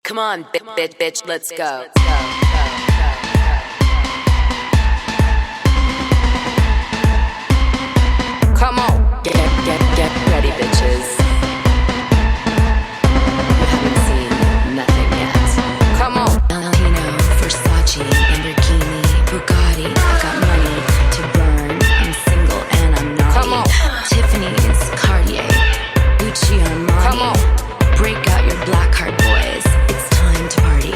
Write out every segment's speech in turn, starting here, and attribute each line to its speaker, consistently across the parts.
Speaker 1: Come on, bitch, let's go. Come on, get ready, bitches. You haven't seen nothing yet. Come on.
Speaker 2: Valentino, Versace, Lamborghini, Bugatti. I got money to burn. I'm single and I'm naughty.
Speaker 1: Come on.
Speaker 2: Tiffany's, Cartier, Gucci, Armani.
Speaker 1: Come on.
Speaker 2: Break out your black card, boys. It's time to party.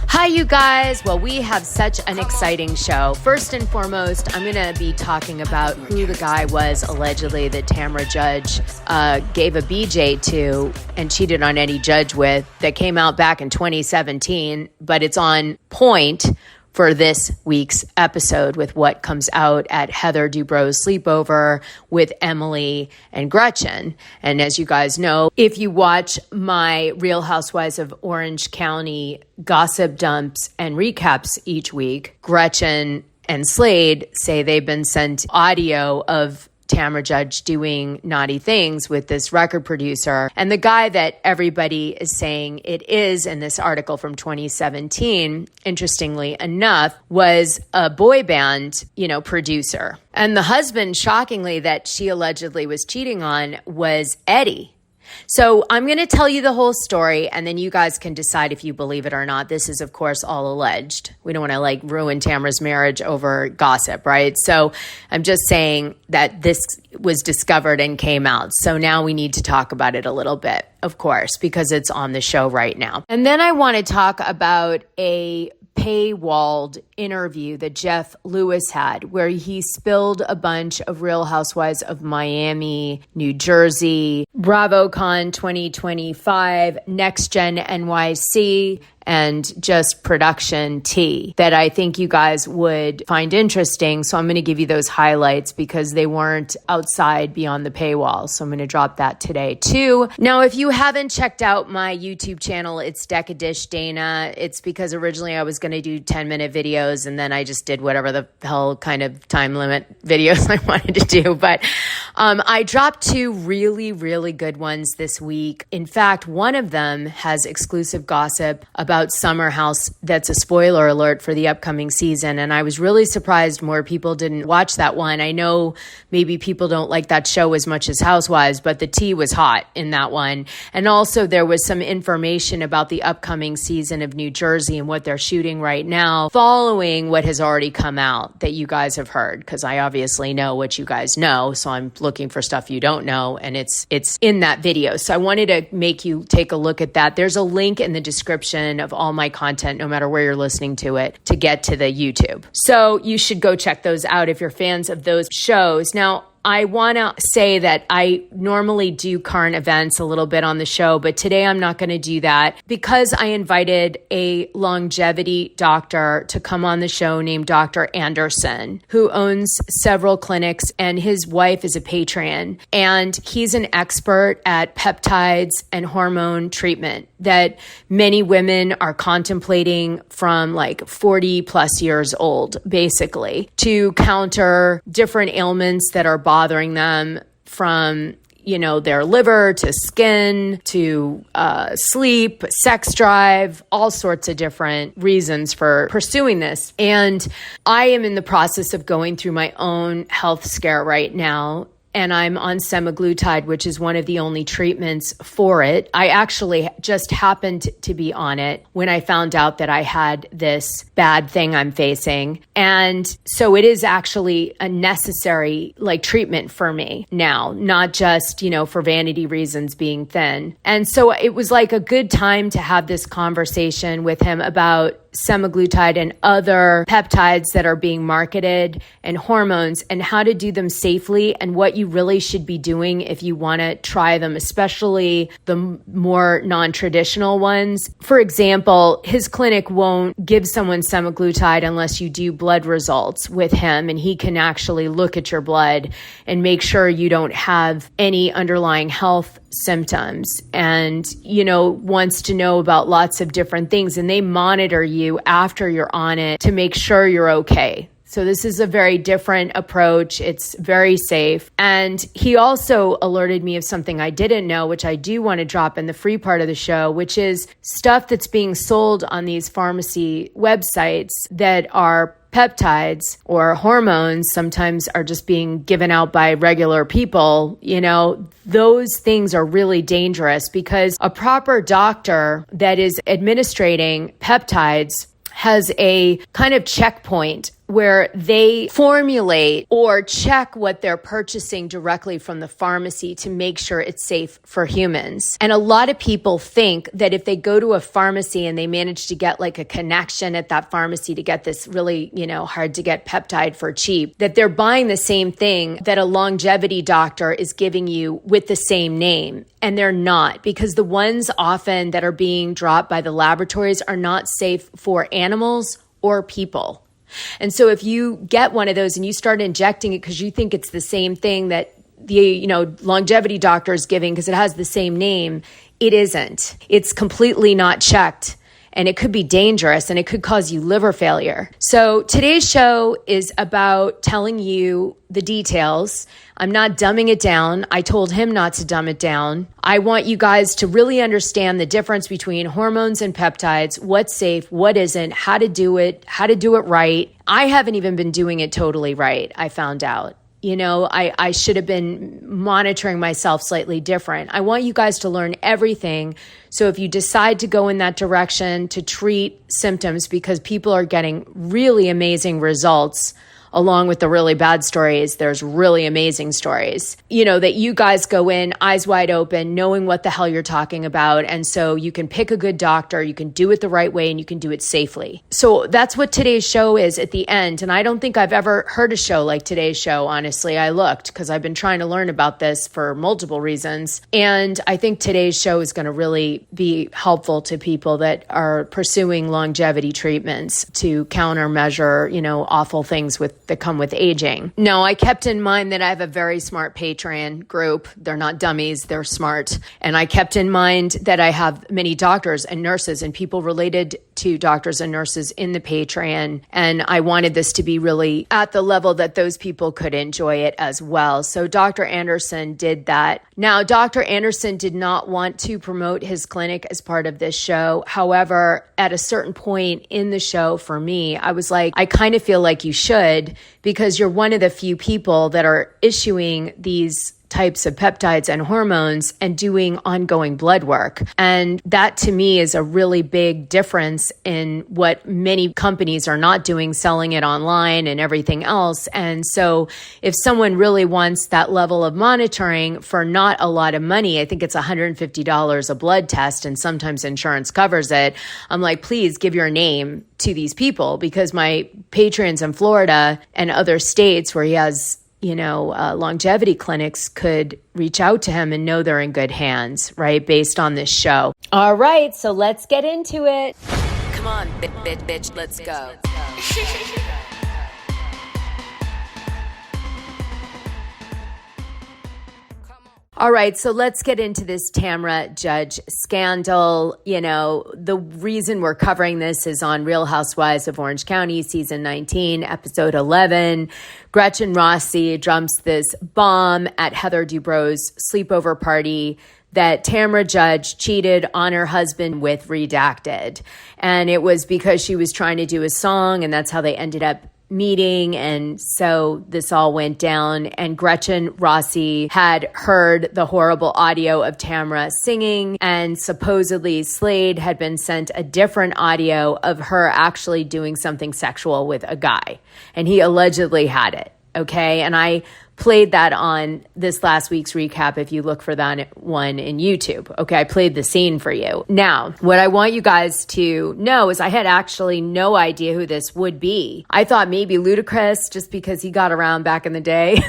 Speaker 3: Hi, you guys. Well, we have such an exciting show. First and foremost, I'm going to be talking about who the guy was allegedly that Tamra Judge gave a BJ to and cheated on Eddie Judge with, that came out back in 2017, but it's on point for this week's episode with what comes out at Heather Dubrow's sleepover with Emily and Gretchen. And as you guys know, if you watch my Real Housewives of Orange County gossip dumps and recaps each week, Gretchen and Slade say they've been sent audio of Tamra Judge doing naughty things with this record producer. And the guy that everybody is saying it is in this article from 2017, interestingly enough, was a boy band, producer. And the husband, shockingly, that she allegedly was cheating on was Eddie. So I'm going to tell you the whole story, and then you guys can decide if you believe it or not. This is, of course, all alleged. We don't want to ruin Tamra's marriage over gossip, right? So I'm just saying that this was discovered and came out. So now we need to talk about it a little bit, of course, because it's on the show right now. And then I want to talk about a paywalled interview that Jeff Lewis had, where he spilled a bunch of Real Housewives of Miami, New Jersey, BravoCon 2025, Next Gen NYC, and just production tea that I think you guys would find interesting. So I'm going to give you those highlights because they weren't outside beyond the paywall. So I'm going to drop that today too. Now, if you haven't checked out my YouTube channel, it's Decadish Dana. It's because originally I was going to do 10-minute videos, and then I just did whatever the hell kind of time limit videos I wanted to do. But I dropped two really, really good ones this week. In fact, one of them has exclusive gossip about Summer House that's a spoiler alert for the upcoming season. And I was really surprised more people didn't watch that one. I know maybe people don't like that show as much as Housewives, but the tea was hot in that one. And also there was some information about the upcoming season of New Jersey and what they're shooting right now, following what has already come out that you guys have heard, because I obviously know what you guys know. So I'm looking for stuff you don't know, and it's in that video. So I wanted to make you take a look at that. There's a link in the description of all my content, no matter where you're listening to it, to get to the YouTube. So you should go check those out if you're fans of those shows. Now, I want to say that I normally do current events a little bit on the show, but today I'm not going to do that because I invited a longevity doctor to come on the show named Dr. Anderson, who owns several clinics, and his wife is a patron. And he's an expert at peptides and hormone treatment that many women are contemplating from 40 plus years old, basically, to counter different ailments that are bothering them, from their liver to skin to sleep, sex drive, all sorts of different reasons for pursuing this. And I am in the process of going through my own health scare right now. And I'm on semaglutide, which is one of the only treatments for it. I actually just happened to be on it when I found out that I had this bad thing I'm facing. And so it is actually a necessary treatment for me now, not just, for vanity reasons being thin. And so it was a good time to have this conversation with him about semaglutide and other peptides that are being marketed and hormones, and how to do them safely and what you really should be doing if you want to try them, especially the more non-traditional ones. For example, his clinic won't give someone semaglutide unless you do blood results with him, and he can actually look at your blood and make sure you don't have any underlying health symptoms, and wants to know about lots of different things, and they monitor you after you're on it to make sure you're okay. So this is a very different approach. It's very safe. And he also alerted me of something I didn't know, which I do want to drop in the free part of the show, which is stuff that's being sold on these pharmacy websites that are peptides or hormones, sometimes are just being given out by regular people. Those things are really dangerous because a proper doctor that is administrating peptides has a kind of checkpoint where they formulate or check what they're purchasing directly from the pharmacy to make sure it's safe for humans. And a lot of people think that if they go to a pharmacy and they manage to get like a connection at that pharmacy to get this really, hard to get peptide for cheap, that they're buying the same thing that a longevity doctor is giving you with the same name. And they're not, because the ones often that are being dropped by the laboratories are not safe for animals or people. And so if you get one of those and you start injecting it because you think it's the same thing that the longevity doctor is giving because it has the same name, it isn't. It's completely not checked. And it could be dangerous and it could cause you liver failure. So today's show is about telling you the details. I'm not dumbing it down. I told him not to dumb it down. I want you guys to really understand the difference between hormones and peptides, what's safe, what isn't, how to do it right. I haven't even been doing it totally right, I found out. I should have been monitoring myself slightly different. I want you guys to learn everything. So if you decide to go in that direction to treat symptoms, because people are getting really amazing results, along with the really bad stories, there's really amazing stories, that you guys go in eyes wide open, knowing what the hell you're talking about. And so you can pick a good doctor, you can do it the right way, and you can do it safely. So that's what today's show is at the end. And I don't think I've ever heard a show like today's show, honestly. I looked because I've been trying to learn about this for multiple reasons. And I think today's show is going to really be helpful to people that are pursuing longevity treatments to countermeasure, awful things that come with aging. No, I kept in mind that I have a very smart Patreon group. They're not dummies, they're smart. And I kept in mind that I have many doctors and nurses and people related to doctors and nurses in the Patreon. And I wanted this to be really at the level that those people could enjoy it as well. So Dr. Anderson did that. Now, Dr. Anderson did not want to promote his clinic as part of this show. However, at a certain point in the show for me, I was like, I kind of feel like you should, because you're one of the few people that are issuing these types of peptides and hormones and doing ongoing blood work. And that to me is a really big difference in what many companies are not doing, selling it online and everything else. And so if someone really wants that level of monitoring for not a lot of money, I think it's $150 a blood test, and sometimes insurance covers it. I'm like, please give your name to these people, because my patrons in Florida and other states where he has longevity clinics could reach out to him and know they're in good hands, right? Based on this show. All right, so let's get into it.
Speaker 1: Come on, bitch, let's go.
Speaker 3: All right, so let's get into this Tamra Judge scandal. The reason we're covering this is on Real Housewives of Orange County, season 19, episode 11. Gretchen Rossi drops this bomb at Heather Dubrow's sleepover party that Tamra Judge cheated on her husband with Redacted. And it was because she was trying to do a song, and that's how they ended up meeting. And so this all went down, and Gretchen Rossi had heard the horrible audio of Tamra singing, and supposedly Slade had been sent a different audio of her actually doing something sexual with a guy, and he allegedly had it. Okay. And I played that on this last week's recap if you look for that one in YouTube. Okay, I played the scene for you. Now, what I want you guys to know is I had actually no idea who this would be. I thought maybe Ludacris, just because he got around back in the day.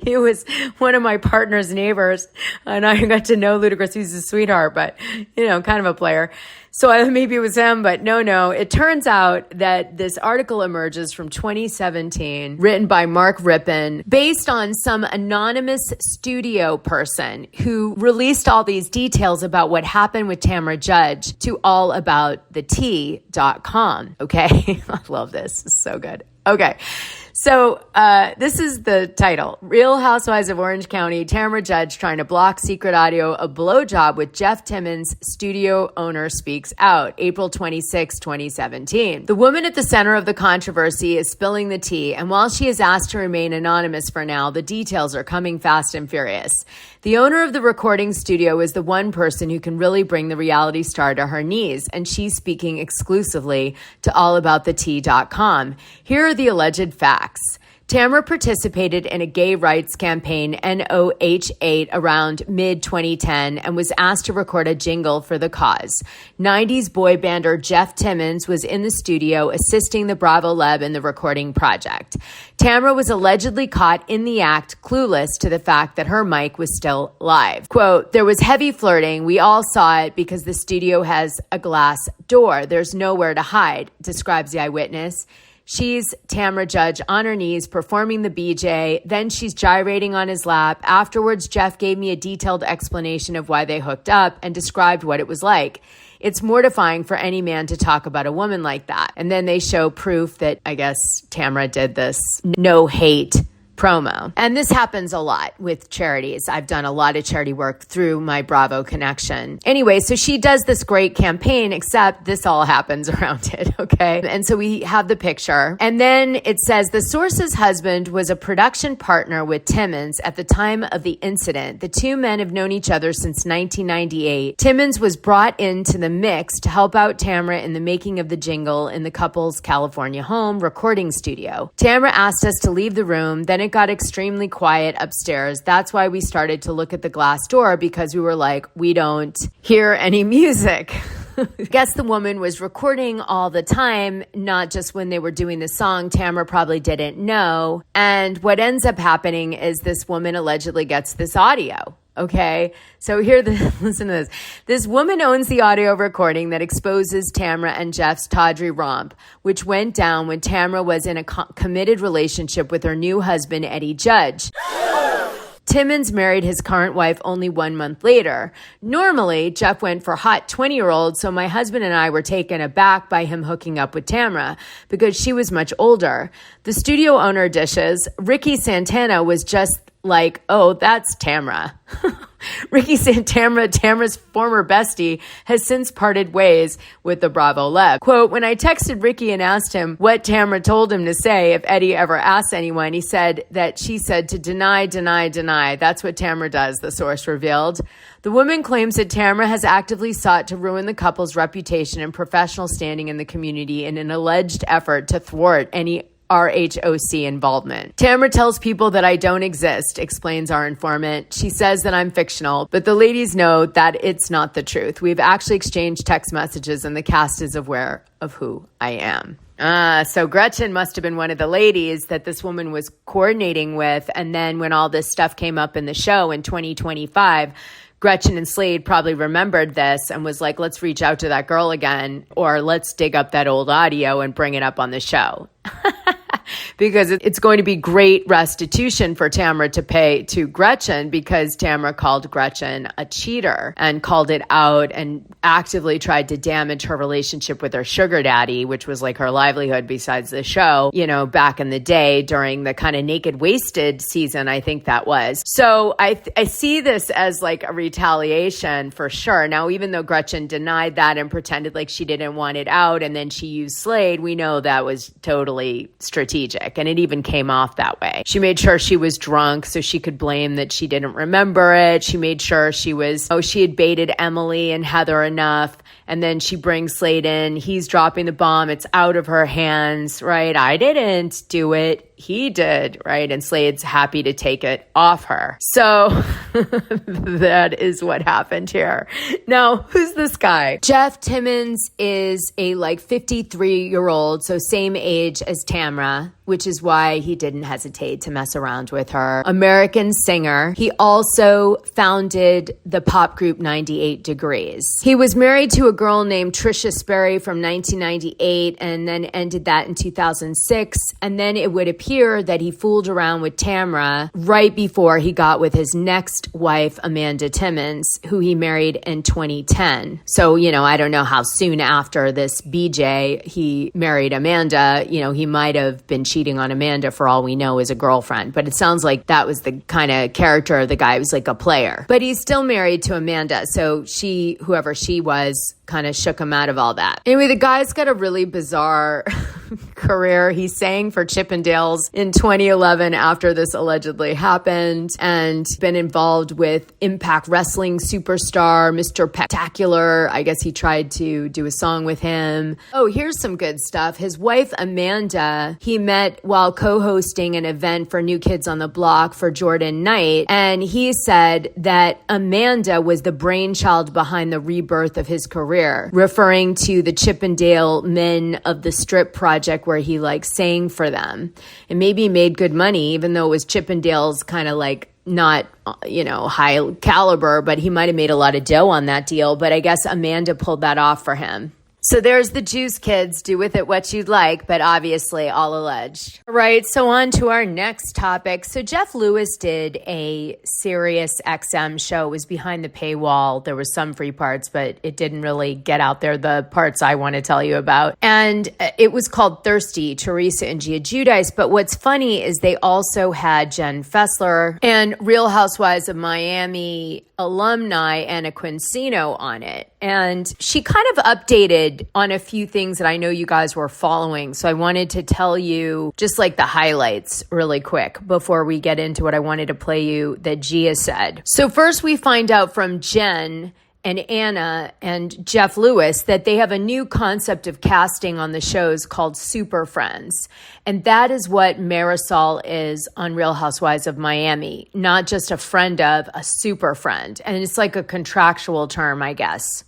Speaker 3: He was one of my partner's neighbors, and I got to know Ludacris. He's a sweetheart, but, kind of a player. So maybe it was him, but no. It turns out that this article emerges from 2017, written by Mark Rippon, based on some anonymous studio person who released all these details about what happened with Tamra Judge to allaboutthetea.com. Okay, I love this. It's so good. Okay. So this is the title. Real Housewives of Orange County, Tamra Judge trying to block secret audio of blowjob with Jeff Timmons, studio owner speaks out. April 26, 2017. The woman at the center of the controversy is spilling the tea, and while she is asked to remain anonymous for now, the details are coming fast and furious. The owner of the recording studio is the one person who can really bring the reality star to her knees, and she's speaking exclusively to allaboutthetea.com. Here are the alleged facts. Tamra participated in a gay rights campaign, NOH8, around mid-2010 and was asked to record a jingle for the cause. 90s boy bander Jeff Timmons was in the studio assisting the Bravo Lab in the recording project. Tamra was allegedly caught in the act, clueless to the fact that her mic was still live. Quote, there was heavy flirting. We all saw it because the studio has a glass door. There's nowhere to hide, describes the eyewitness. She's Tamra Judge on her knees performing the BJ. Then she's gyrating on his lap. Afterwards, Jeff gave me a detailed explanation of why they hooked up and described what it was like. It's mortifying for any man to talk about a woman like that. And then they show proof that I guess Tamra did this no hate promo. And this happens a lot with charities. I've done a lot of charity work through my Bravo connection. Anyway, so she does this great campaign, except this all happens around it, okay? And so we have the picture. And then it says, the source's husband was a production partner with Timmons at the time of the incident. The two men have known each other since 1998. Timmons was brought into the mix to help out Tamra in the making of the jingle in the couple's California home recording studio. Tamra asked us to leave the room, then it got extremely quiet upstairs. That's why we started to look at the glass door, because we were like, we don't hear any music. I guess the woman was recording all the time, not just when they were doing the song. Tamra probably didn't know. And what ends up happening is this woman allegedly gets this audio. Okay, so listen to this. This woman owns the audio recording that exposes Tamra and Jeff's tawdry romp, which went down when Tamra was in a committed relationship with her new husband, Eddie Judge. Timmons married his current wife only 1 month later. Normally, Jeff went for hot 20-year-olds, so my husband and I were taken aback by him hooking up with Tamra because she was much older. The studio owner dishes, Ricky Santana was just like, oh, that's Tamra. Ricky Santana, Tamra's former bestie, has since parted ways with the Bravo Lab. Quote, when I texted Ricky and asked him what Tamra told him to say if Eddie ever asked anyone, he said that she said to deny, deny, deny. That's what Tamra does, the source revealed. The woman claims that Tamra has actively sought to ruin the couple's reputation and professional standing in the community in an alleged effort to thwart any RHOC involvement. Tamra tells people that I don't exist, explains our informant. She says that I'm fictional, but the ladies know that it's not the truth. We've actually exchanged text messages and the cast is aware of who I am. So Gretchen must have been one of the ladies that this woman was coordinating with. And then when all this stuff came up in the show in 2025, Gretchen and Slade probably remembered this and was like, let's reach out to that girl again, or let's dig up that old audio and bring it up on the show. Because it's going to be great restitution for Tamra to pay to Gretchen, because Tamra called Gretchen a cheater and called it out and actively tried to damage her relationship with her sugar daddy, which was like her livelihood besides the show, you know, back in the day during the kind of Naked Wasted season, I think that was. So I see this as like a retaliation for sure. Now, even though Gretchen denied that and pretended like she didn't want it out and then she used Slade, we know that was totally strategic. And it even came off that way. She made sure she was drunk so she could blame that she didn't remember it. She made sure she had baited Emily and Heather enough. And then she brings Slade in. He's dropping the bomb. It's out of her hands, right? I didn't do it. He did, right? And Slade's happy to take it off her. So that is what happened here. Now, who's this guy? Jeff Timmons is a 53-year-old, so same age as Tamra, which is why he didn't hesitate to mess around with her. American singer. He also founded the pop group 98 Degrees. He was married to a girl named Trisha Sperry from 1998 and then ended that in 2006. And then it would appear that he fooled around with Tamra right before he got with his next wife, Amanda Timmons, who he married in 2010. So, I don't know how soon after this BJ he married Amanda. He might have been cheating cheating on Amanda for all we know as a girlfriend. But it sounds like that was the kind of character of the guy. He was like a player. But he's still married to Amanda. So she, whoever she was, kind of shook him out of all that. Anyway, the guy's got a really bizarre career. He sang for Chippendales in 2011 after this allegedly happened, and been involved with Impact Wrestling superstar Mr. Peptacular. I guess he tried to do a song with him. Oh, here's some good stuff. His wife, Amanda, he met while co-hosting an event for New Kids on the Block for Jordan Knight. And he said that Amanda was the brainchild behind the rebirth of his career, referring to the Chippendale Men of the Strip project where he like sang for them. And maybe he made good money, even though it was Chippendale's kind of like not, high caliber, but he might have made a lot of dough on that deal. But I guess Amanda pulled that off for him. So there's the juice, kids. Do with it what you'd like, but obviously all alleged. All right, so on to our next topic. So Jeff Lewis did a Sirius XM show. It was behind the paywall. There were some free parts, but it didn't really get out there, the parts I want to tell you about. And it was called Thirsty, Teresa and Gia Giudice. But what's funny is they also had Jen Fessler and Real Housewives of Miami alumni Anna Quincino on it. And she kind of updated on a few things that I know you guys were following. So I wanted to tell you just like the highlights really quick before we get into what I wanted to play you that Gia said. So first we find out from Jen and Anna and Jeff Lewis that they have a new concept of casting on the shows called Super Friends. And that is what Marisol is on Real Housewives of Miami, not just a friend of, a super friend. And it's like a contractual term, I guess.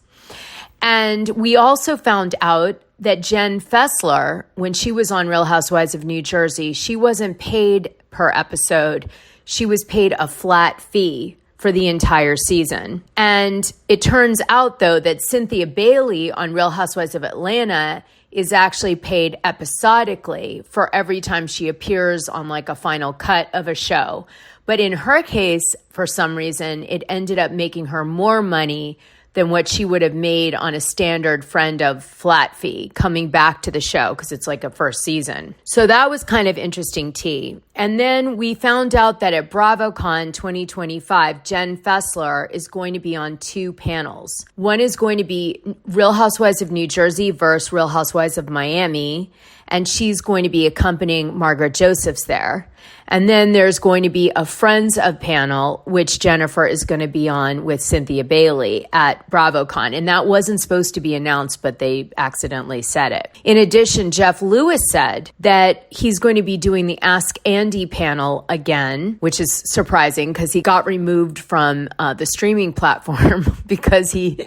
Speaker 3: And we also found out that Jen Fessler, when she was on Real Housewives of New Jersey, she wasn't paid per episode. She was paid a flat fee for the entire season. And it turns out, though, that Cynthia Bailey on Real Housewives of Atlanta is actually paid episodically for every time she appears on like a final cut of a show. But in her case, for some reason, it ended up making her more money than what she would have made on a standard friend of flat fee coming back to the show because it's like a first season. So that was kind of interesting tea. And then we found out that at BravoCon 2025, Jen Fessler is going to be on two panels. One is going to be Real Housewives of New Jersey versus Real Housewives of Miami, and she's going to be accompanying Margaret Josephs there. And then there's going to be a Friends of panel, which Jennifer is going to be on with Cynthia Bailey at BravoCon. And that wasn't supposed to be announced, but they accidentally said it. In addition, Jeff Lewis said that he's going to be doing the Ask Andy panel again, which is surprising because he got removed from the streaming platform because he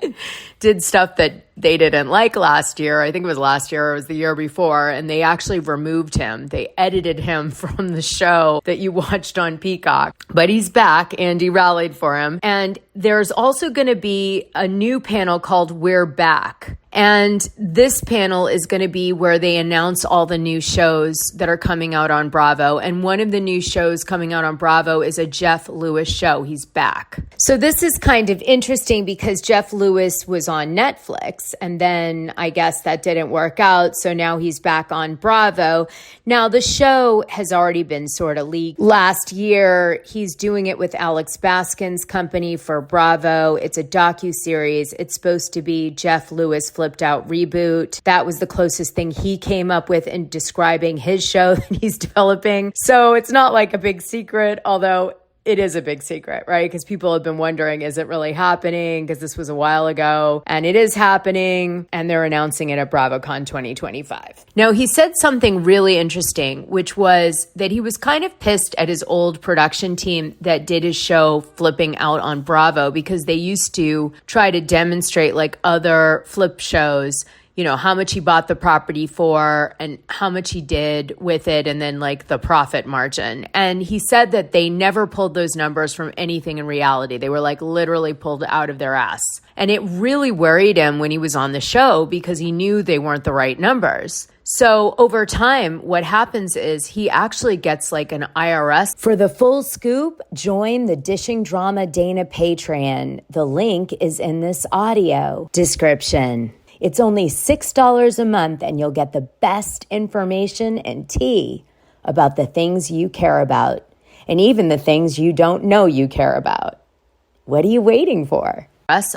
Speaker 3: did stuff that they didn't like last year. I think it was last year or it was the year before. And they actually removed him. They edited him from the show that you watched on Peacock. But he's back. Andy rallied for him. And there's also going to be a new panel called We're Back. And this panel is going to be where they announce all the new shows that are coming out on Bravo. And one of the new shows coming out on Bravo is a Jeff Lewis show. He's back. So this is kind of interesting because Jeff Lewis was on Netflix and then I guess that didn't work out. So now he's back on Bravo. Now the show has already been sort of leaked. Last year, he's doing it with Alex Baskin's company for Bravo. It's a docuseries. It's supposed to be Jeff Lewis flipped out reboot. That was the closest thing he came up with in describing his show that he's developing. So it's not like a big secret, although it is a big secret, right? Because people have been wondering, is it really happening? Because this was a while ago and it is happening and they're announcing it at BravoCon 2025. Now, he said something really interesting, which was that he was kind of pissed at his old production team that did his show flipping out on Bravo because they used to try to demonstrate like other flip shows, you know, how much he bought the property for and how much he did with it and then like the profit margin. And he said that they never pulled those numbers from anything in reality. They were like literally pulled out of their ass. And it really worried him when he was on the show because he knew they weren't the right numbers. So over time, what happens is he actually gets like an IRS.
Speaker 2: For the full scoop, join the Dishing Drama Dana Patreon. The link is in this audio description. It's only $6 a month and you'll get the best information and tea about the things you care about, and even the things you don't know you care about. What are you waiting for?
Speaker 3: Us